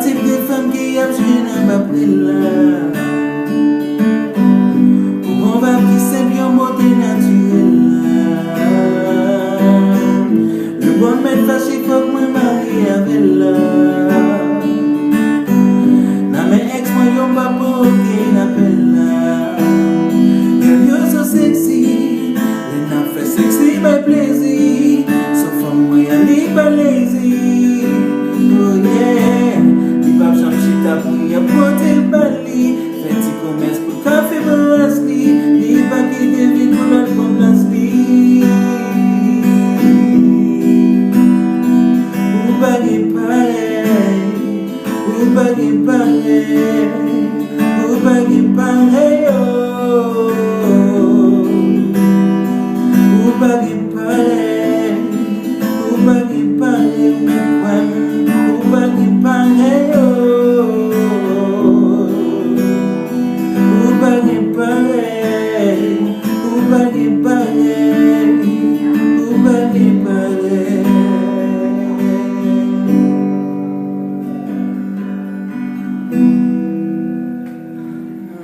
Tip de femme qui a joué dans ma prilla. On va pisser bien beauté naturelle. Le bon maître fâché faut que moi marie avec là. Na mes ex moi yon pas pour qu'il appelle là. Girl you're so sexy, and I feel sexy by plaisir. So from moi I need by lazy. Oh yeah. Chita pou ya pote l bali, fè ti komès pou kafe bras li, li pa ki te vit pou lòt pou plas li. Ou bagi pare, ou bagi pare, ou bagi pare yo. Ou bagi pare, ou bagi pare, ou bagi pare yo. Bagi pare,